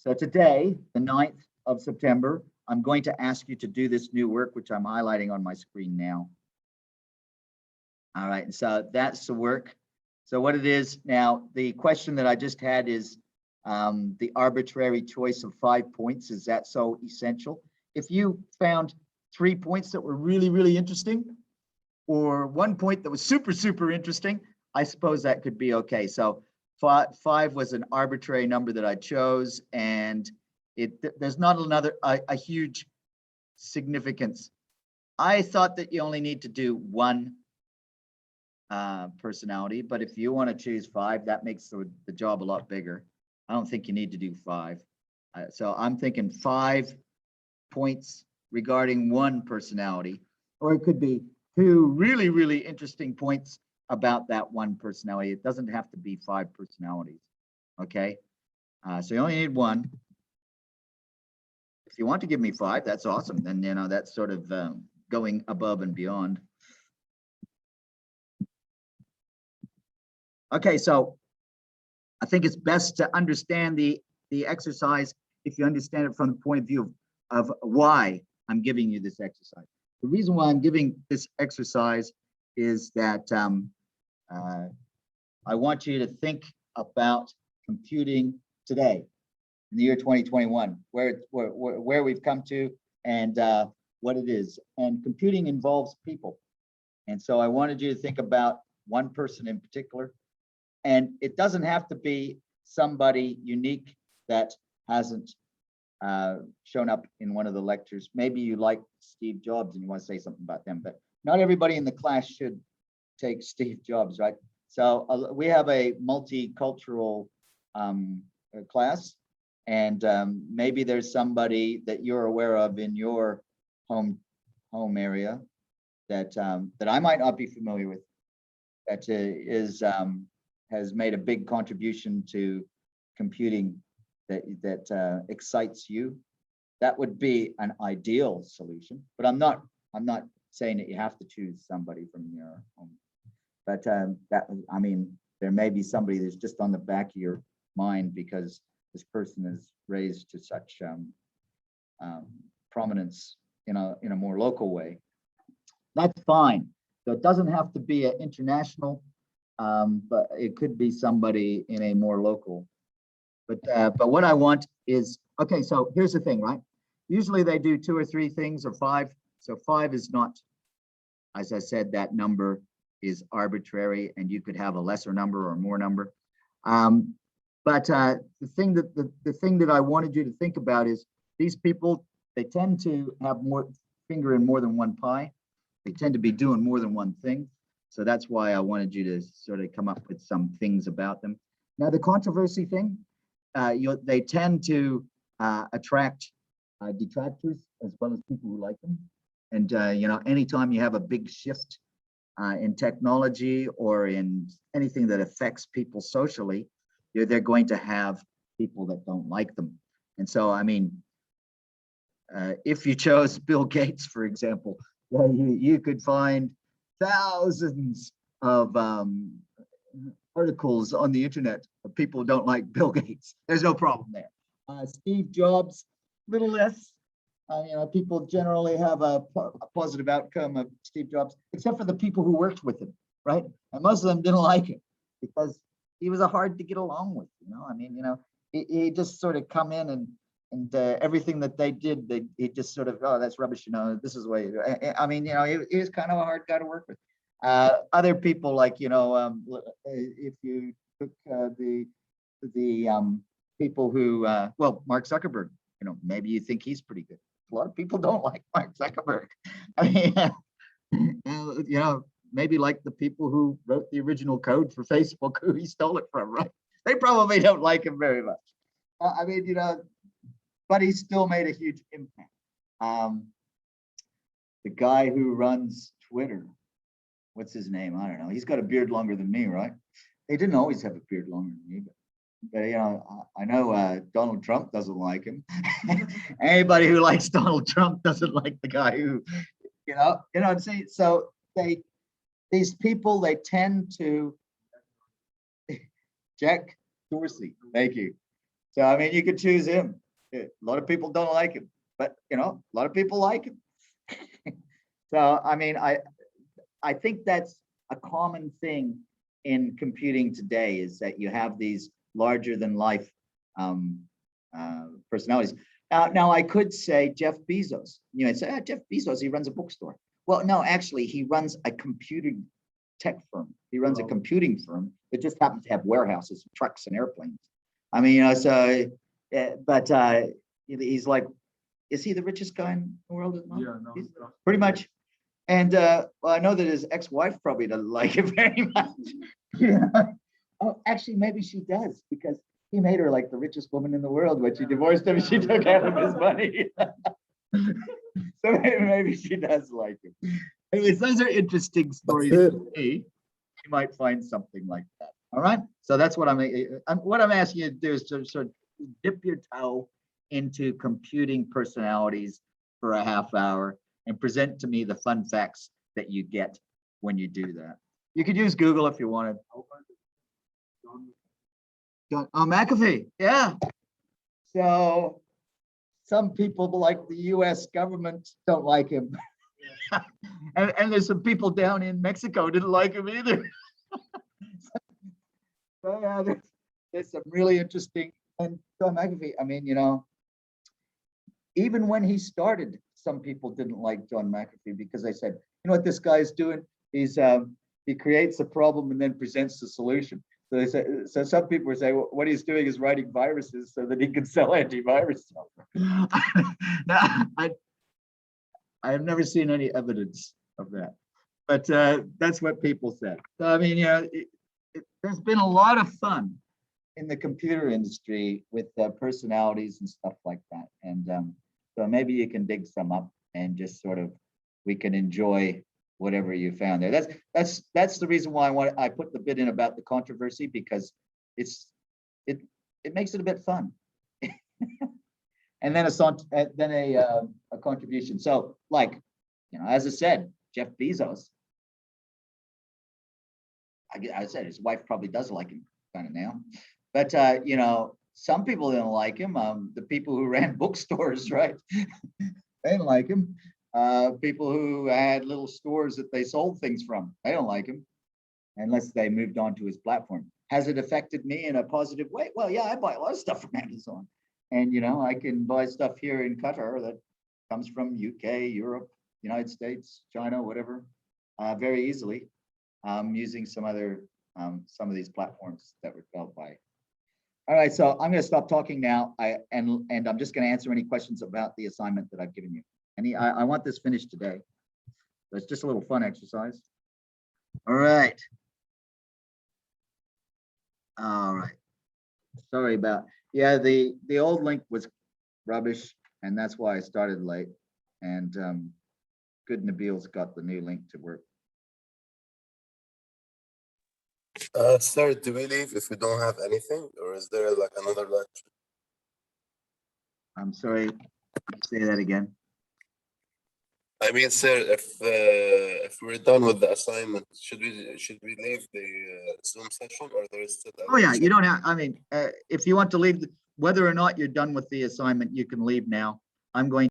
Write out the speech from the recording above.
So today, the 9th of September, I'm going to ask you to do this new work, which I'm highlighting on my screen now. All right, so that's the work. So what it is now, the question that I just had is the arbitrary choice of 5 points. Is that so essential? If you found 3 points that were really, really interesting, or 1 point that was super, super interesting, I suppose that could be okay. So five was an arbitrary number that I chose, and there's not a huge significance. I thought that you only need to do one personality, but if you want to choose 5, that makes the job a lot bigger. I don't think you need to do 5. So I'm thinking 5 points regarding one personality, or it could be 2 really, really interesting points about that one personality. It doesn't have to be 5 personalities. Okay. So you only need 1. If you want to give me 5, that's awesome. Then, that's sort of going above and beyond. Okay, so I think it's best to understand the exercise if you understand it from the point of view of why I'm giving you this exercise. The reason why I'm giving this exercise is that I want you to think about computing today in the year 2021, where we've come to and what it is. And computing involves people. And so I wanted you to think about one person in particular. And it doesn't have to be somebody unique that hasn't shown up in one of the lectures. Maybe you like Steve Jobs and you want to say something about them, but not everybody in the class should take Steve Jobs, right? So we have a multicultural class, and maybe there's somebody that you're aware of in your home area that that I might not be familiar with, that has made a big contribution to computing that excites you. That would be an ideal solution, but I'm not saying that you have to choose somebody from your home. But there may be somebody that's just on the back of your mind because this person is raised to such prominence in a more local way. That's fine. So it doesn't have to be an international, but it could be somebody in a more local. But what I want is, okay, so here's the thing, right? Usually they do 2 or 3 things or 5. So 5 is not, as I said, that number is arbitrary, and you could have a lesser number or more number. But the thing that I wanted you to think about is these people, they tend to have more finger in more than one pie. They tend to be doing more than one thing. So that's why I wanted you to sort of come up with some things about them. Now, the controversy thing, they tend to attract detractors as well as people who like them. And, anytime you have a big shift in technology or in anything that affects people socially, they're going to have people that don't like them. And so, if you chose Bill Gates, for example, you could find thousands of articles on the internet of people who don't like Bill Gates. There's no problem there. Steve Jobs, little less. People generally have a positive outcome of Steve Jobs, except for the people who worked with him, right? And most of them didn't like him because he was hard to get along with. He just sort of come in and everything that they did, he just sort of, oh, that's rubbish. This is the way. He was kind of a hard guy to work with. Other people, like if you took the people who, Mark Zuckerberg, maybe you think he's pretty good. A lot of people don't like Mark Zuckerberg. Maybe like the people who wrote the original code for Facebook, who he stole it from, right? They probably don't like him very much. But he still made a huge impact. The guy who runs Twitter, what's his name? I don't know. He's got a beard longer than me, right? He didn't always have a beard longer than me, but I know Donald Trump doesn't like him. Anybody who likes Donald Trump doesn't like the guy who, see. So these people, they tend to Jack Dorsey. Thank you. So, I mean, you could choose him. A lot of people don't like him, but a lot of people like him. So, I mean, I think that's a common thing in computing today is that you have these larger than life personalities. Now, I could say Jeff Bezos. You might say, Jeff Bezos, he runs a bookstore. Well, no, actually, he runs a computing tech firm. He runs a computing firm that just happens to have warehouses, trucks, and airplanes. I mean, he's like, is he the richest guy in the world at the moment? Yeah, no, He's pretty much. And well, I know that his ex-wife probably doesn't like him very much. Yeah. Oh, actually, maybe she does because he made her like the richest woman in the world when she divorced him. She took half of his money. So maybe she does like him. Anyways, those are interesting stories to me. You might find something like that. All right. So that's what I'm asking you to do is to sort of dip your toe into computing personalities for a half hour and present to me the fun facts that you get when you do that. You could use Google if you wanted. Oh, McAfee, yeah. So some people like the US government don't like him. and there's some people down in Mexico didn't like him either. So yeah, there's some really interesting, and John McAfee, I mean, even when he started, some people didn't like John McAfee because they said, what this guy's doing? He creates a problem and then presents the solution. So they say, so some people would say, well, what he's doing is writing viruses so that he can sell antivirus software. Now, I have never seen any evidence of that, but that's what people said. So, I mean, there's been a lot of fun in the computer industry with personalities and stuff like that. And so maybe you can dig some up and just sort of, we can enjoy whatever you found there. That's the reason why I put the bit in about the controversy, because it makes it a bit fun. And then a contribution. So like, as I said, Jeff Bezos, I said his wife probably does like him kind of now, but some people didn't like him. The people who ran bookstores, right? They didn't like him. People who had little stores that they sold things from, they don't like him unless they moved on to his platform. Has it affected me in a positive way? Well, yeah, I buy a lot of stuff from Amazon, and I can buy stuff here in Qatar that comes from UK, Europe, United States, China, whatever, very easily, using some of these platforms that were developed by. All right, so I'm going to stop talking now. And I'm just going to answer any questions about the assignment that I've given you. I want this finished today. So it's just a little fun exercise. All right. All right. Sorry about, the old link was rubbish, and that's why I started late. And good Nabil's got the new link to work. Sir, do we leave if we don't have anything, or is there like another lecture? I'm sorry, say that again. I mean, sir, if we're done with the assignment, should we leave the Zoom session, or there is still? Oh yeah, you don't have. I mean, if you want to leave, whether or not you're done with the assignment, you can leave now. I'm going